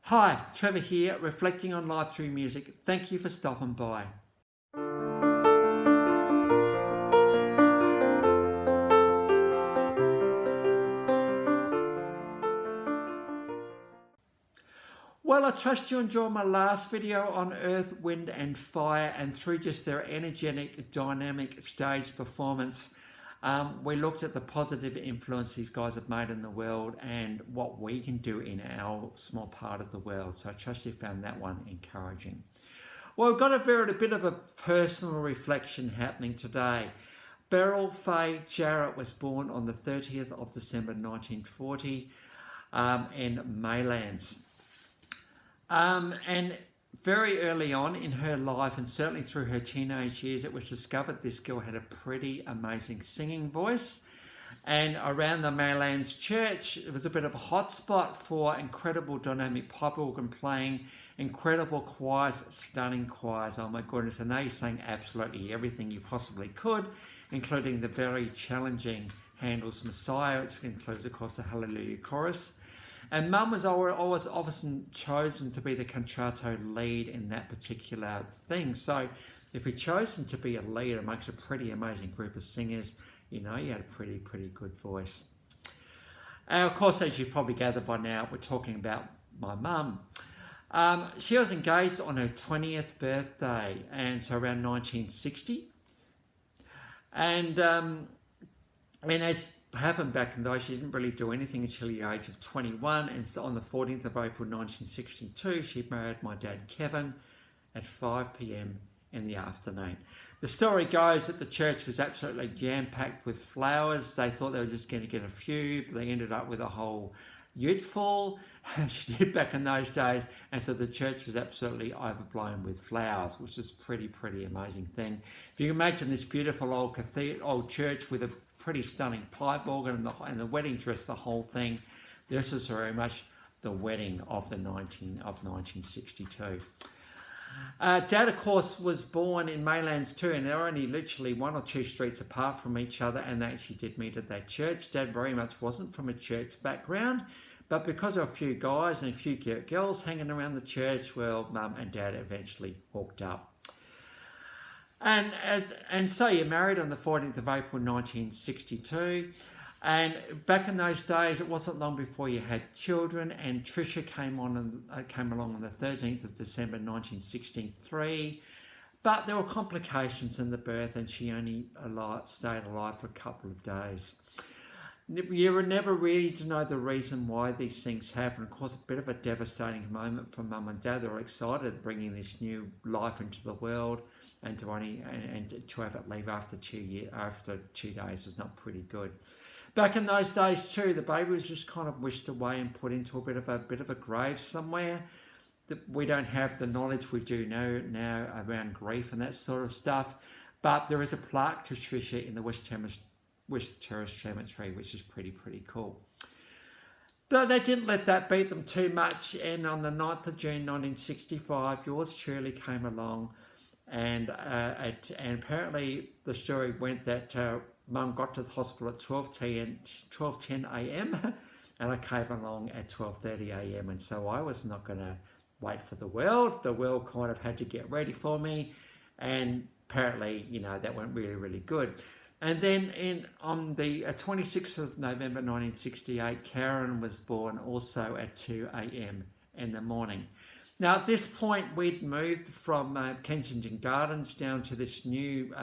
Hi, Trevor here, reflecting on life through music. Thank you for stopping by. Well, I trust you enjoyed my last video on Earth, Wind and Fire, and through just their energetic, dynamic stage performance, we looked at the positive influence these guys have made in the world and what we can do in our small part of the world. So I trust you found that one encouraging. Well, we've got a bit of a personal reflection happening today. Beryl Faye Jarrett was born on the 30th of December 1940 in Maylands. And very early on in her life, and certainly through her teenage years, it was discovered this girl had a pretty amazing singing voice. And around the Maylands Church, it was a bit of a hotspot for incredible dynamic pipe organ playing, incredible choirs, stunning choirs. Oh my goodness, and they sang absolutely everything you possibly could, including the very challenging Handel's Messiah, which includes, of course, the Hallelujah Chorus. And Mum was always often chosen to be the contralto lead in that particular thing. So if you're chosen to be a lead amongst a pretty amazing group of singers, you know you had a pretty good voice. And of course, as you've probably gathered by now, we're talking about my mum. She was engaged on her 20th birthday, and so around 1960. And as happened back in those, she didn't really do anything until the age of 21. And so on the 14th of April 1962, she married my dad Kevin at 5 p.m. in the afternoon. The story goes that the church was absolutely jam-packed with flowers. They thought they were just going to get a few, but they ended up with a whole ute full. She did back in those days, and so the church was absolutely overblown with flowers, which is pretty amazing thing. If you can imagine this beautiful old church with a pretty stunning pipe organ and the wedding dress, the whole thing. This is very much the wedding of 1962. Dad, of course, was born in Maylands too, and they're only literally 1 or 2 streets apart from each other, and they actually did meet at that church. Dad very much wasn't from a church background, but because of a few guys and a few girls hanging around the church, well, Mum and Dad eventually hooked up. And so you're married on the 14th of April 1962. And back in those days, it wasn't long before you had children, and Tricia came along on the 13th of December 1963. But there were complications in the birth, and she only stayed alive for a couple of days. You were never really to know the reason why these things happen. Of course, a bit of a devastating moment for Mum and Dad. They were excited bringing this new life into the world, and to have it leave after 2 days is not pretty good. Back in those days too, the baby was just kind of wished away and put into a bit of a grave somewhere. We don't have the knowledge we do now around grief and that sort of stuff, but there is a plaque to Tricia in the West Terrace Cemetery, which is pretty cool. But they didn't let that beat them too much, and on the 9th of June 1965, yours truly came along, and apparently the story went that Mum got to the hospital at 12:10 a.m. and I came along at 12:30 a.m. and so I was not going to wait for the world. The world kind of had to get ready for me, and apparently, that went really good. And then on the 26th of November 1968, Karen was born also at 2 a.m. in the morning. Now, at this point, we'd moved from Kensington Gardens down to this new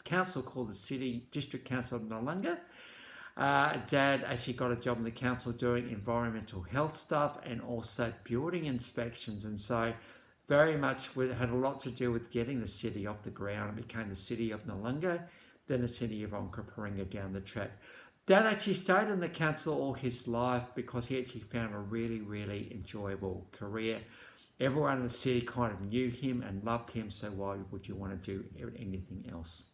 council called the City District Council of Noarlunga. Dad actually got a job in the council doing environmental health stuff and also building inspections, and so very much had a lot to do with getting the city off the ground. It became the City of Noarlunga, then the City of Onkaparinga down the track. Dad actually stayed in the council all his life because he actually found a really enjoyable career. Everyone in the city kind of knew him and loved him, so why would you want to do anything else?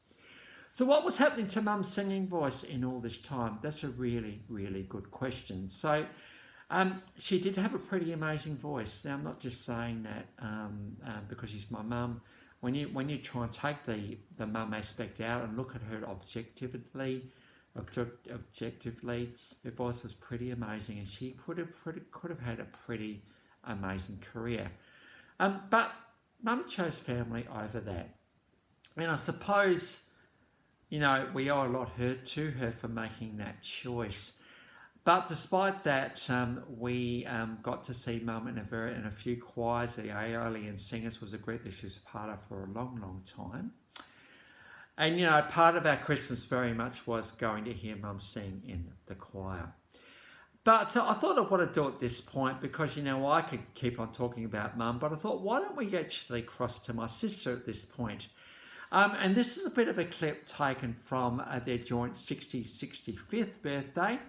So what was happening to Mum's singing voice in all this time? That's a really good question. So she did have a pretty amazing voice. Now, I'm not just saying that because she's my mum. When you try and take the mum aspect out and look at her objectively, her voice was pretty amazing, and she could have had a pretty amazing career. But Mum chose family over that. And I suppose, you know, we owe a lot to her for making that choice. But despite that, we got to see Mum in a few choirs. The Aeolian Singers was a group that she was part of for a long, long time. And, you know, part of our Christmas very much was going to hear Mum sing in the choir. But I thought I want to do at this point because, you know, I could keep on talking about Mum, but I thought, why don't we actually cross to my sister at this point? And this is a bit of a clip taken from their joint 65th birthday.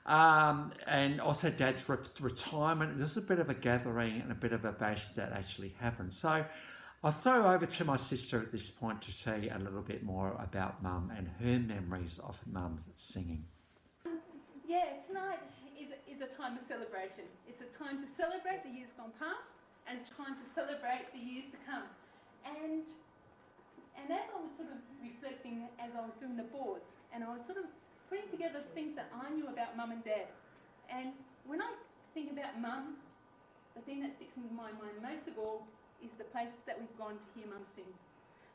And also Dad's retirement. This is a bit of a gathering and a bit of a bash that actually happened. So I'll throw over to my sister at this point to tell you a little bit more about Mum and her memories of Mum singing. Yeah, tonight is a time of celebration. It's a time to celebrate the years gone past and a time to celebrate the years to come. And as I was sort of reflecting as I was doing the boards, and I was sort of putting together things that I knew about Mum and Dad. And when I think about Mum, the thing that sticks in my mind most of all is the places that we've gone to hear Mum sing.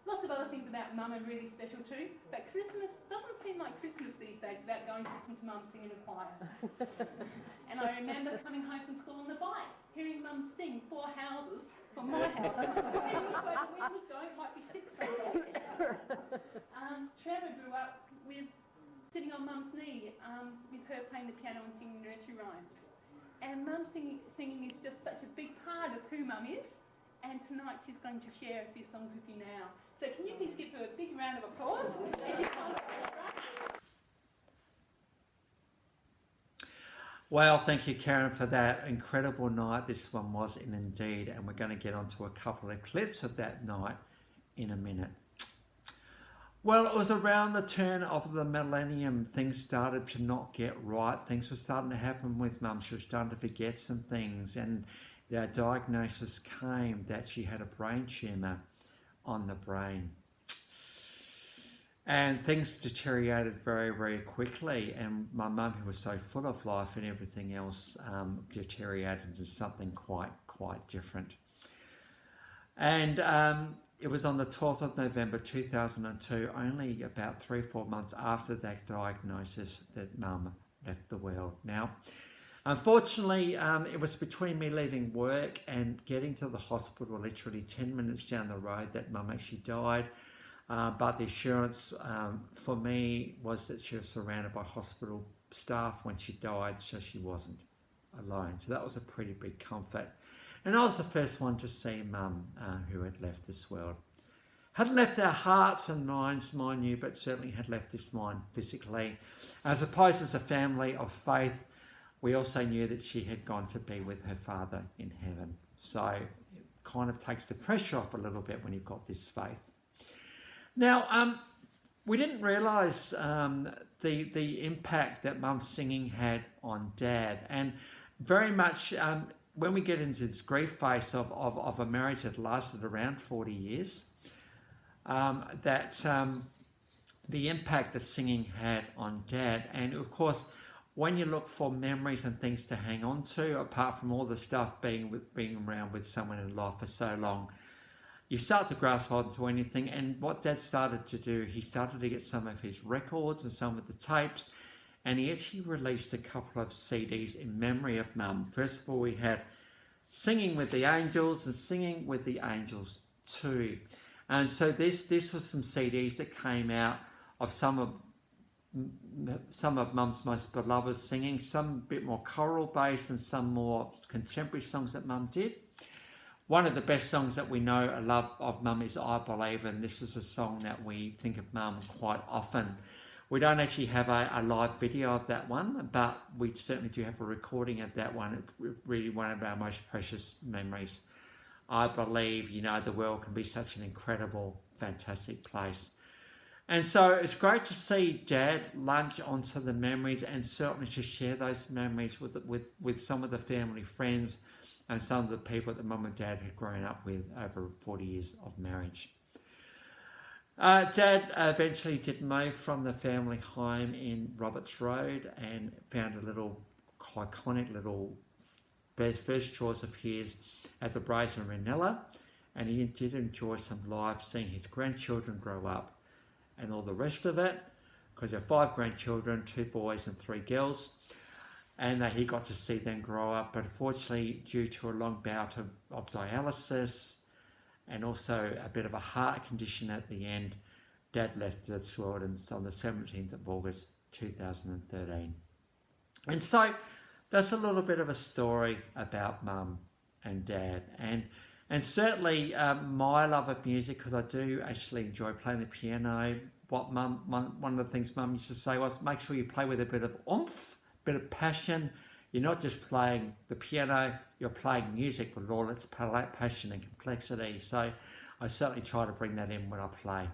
Lots of other things about Mum are really special too, but Christmas doesn't seem like Christmas these days without going to listen to Mum sing in a choir. And I remember coming home from school on the bike, hearing Mum sing 4 houses from my house. Depending which way the wind was going, it might be 6 sometimes. Trevor grew up with sitting on Mum's knee with her playing the piano and singing nursery rhymes. And Mum singing is just such a big part of who Mum is. And tonight she's going to share a few songs with you now. So can you please give her a big round of applause as she comes up. Well, thank you, Karen, for that incredible night. This one was indeed, and we're going to get onto a couple of clips of that night in a minute. Well, it was around the turn of the millennium things started to not get right. Things were starting to happen with Mum. She was starting to forget some things, and the diagnosis came that she had a brain tumour on the brain. And things deteriorated very, very quickly. And my mum, who was so full of life and everything else, deteriorated into something quite different. And it was on the 12th of November 2002, only about 3 or 4 months after that diagnosis, that Mum left the world. Now, unfortunately, it was between me leaving work and getting to the hospital, literally 10 minutes down the road, that Mum actually died. But the assurance for me was that she was surrounded by hospital staff when she died, so she wasn't alone. So that was a pretty big comfort. And I was the first one to see Mum who had left this world. Hadn't left our hearts and minds, mind you, but certainly had left this mind physically. I suppose as a family of faith, we also knew that she had gone to be with her Father in heaven. So it kind of takes the pressure off a little bit when you've got this faith. Now, we didn't realise the impact that Mum's singing had on Dad. And very much when we get into this grief phase of a marriage that lasted around 40 years, the impact that singing had on Dad. And of course, when you look for memories and things to hang on to, apart from all the stuff being around with someone in life for so long, you start to grasp onto anything. And what Dad started to do, he started to get some of his records and some of the tapes, and he actually released a couple of CDs in memory of Mum. First of all, we had Singing with the Angels and Singing with the Angels 2. And so this was some CDs that came out of some of Mum's most beloved singing, some a bit more choral based and some more contemporary songs that Mum did. One of the best songs that we know and love of Mum is I Believe, and this is a song that we think of Mum quite often. We don't actually have a live video of that one, but we certainly do have a recording of that one. It's really one of our most precious memories. I believe, you know, the world can be such an incredible, fantastic place. And so it's great to see Dad lunge onto the memories and certainly to share those memories with some of the family friends and some of the people that Mum and Dad had grown up with over 40 years of marriage. Dad eventually did move from the family home in Roberts Road and found a little iconic little first choice of his at the Brazen Ranella, and he did enjoy some live seeing his grandchildren grow up and all the rest of it, because there are 5 grandchildren, 2 boys and 3 girls, and he got to see them grow up. But unfortunately, due to a long bout of dialysis and also a bit of a heart condition at the end, Dad left this world on the 17th of August 2013. And so that's a little bit of a story about Mum and Dad, and certainly my love of music, because I do actually enjoy playing the piano. One of the things Mum used to say was, make sure you play with a bit of oomph, a bit of passion. You're not just playing the piano, you're playing music with all its passion and complexity. So I certainly try to bring that in when I play.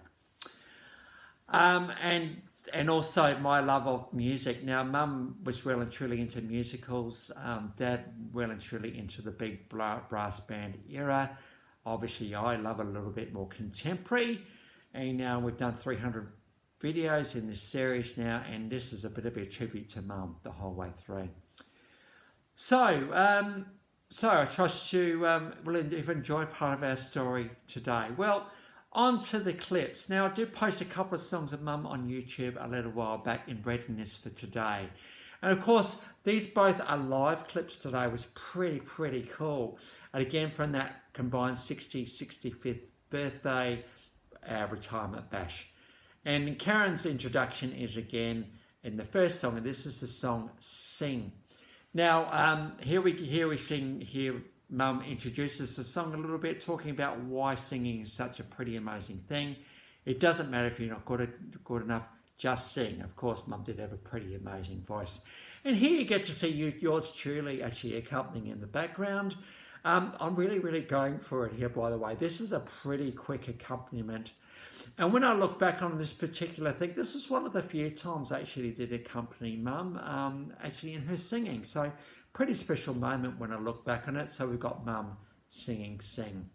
And also my love of music. Now, Mum was well and truly into musicals. Dad well and truly into the big brass band era. Obviously, I love a little bit more contemporary. And now we've done 300 videos in this series now, and this is a bit of a tribute to Mum the whole way through. So I trust you will have enjoyed part of our story today. Well, on to the clips. Now, I did post a couple of songs of Mum on YouTube a little while back in readiness for today. And of course, these both are live clips today, which is pretty cool. And again, from that combined 65th birthday retirement bash. And Karen's introduction is again in the first song, and this is the song Sing. Now, here we sing, here Mum introduces the song a little bit, talking about why singing is such a pretty amazing thing. It doesn't matter if you're not good enough, just sing. Of course, Mum did have a pretty amazing voice. And here you get to see yours truly actually accompanying in the background. I'm really going for it here, by the way. This is a pretty quick accompaniment. And when I look back on this particular thing, this is one of the few times I actually did accompany Mum actually in her singing. So pretty special moment when I look back on it. So we've got Mum singing Sing,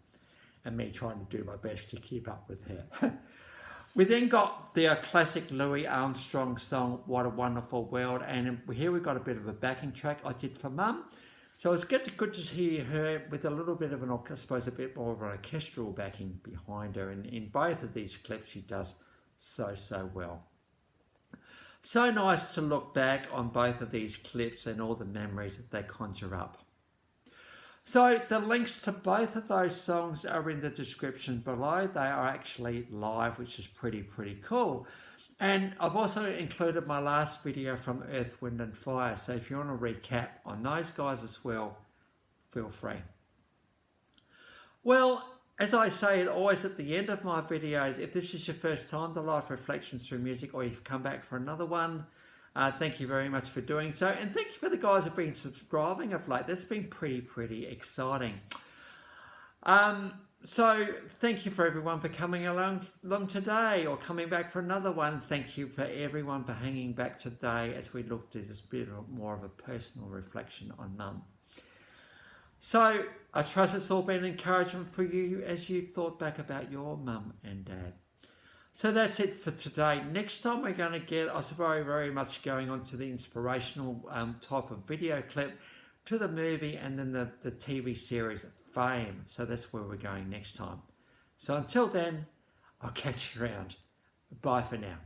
and me trying to do my best to keep up with her. We then got the classic Louis Armstrong song, What a Wonderful World, and here we got a bit of a backing track I did for Mum. So it's good to hear her with a little bit of an, I suppose, a bit more of an orchestral backing behind her. And in both of these clips, she does so well. So nice to look back on both of these clips and all the memories that they conjure up. So the links to both of those songs are in the description below. They are actually live, which is pretty cool. And I've also included my last video from Earth, Wind and Fire. So if you want to recap on those guys as well, feel free. Well, as I say always at the end of my videos, if this is your first time to Life Reflections Through Music, or you've come back for another one, thank you very much for doing so. And thank you for the guys who've been subscribing of late. That's been pretty exciting. So thank you for everyone for coming along today, or coming back for another one. Thank you for everyone for hanging back today as we looked at this bit more of a personal reflection on Mum. So I trust it's all been encouragement for you as you thought back about your Mum and Dad. So that's it for today. Next time we're going to get, I suppose, very much going on to the inspirational type of video clip, to the movie, and then the TV series Fame. So that's where we're going next time. So until then, I'll catch you around. Bye for now.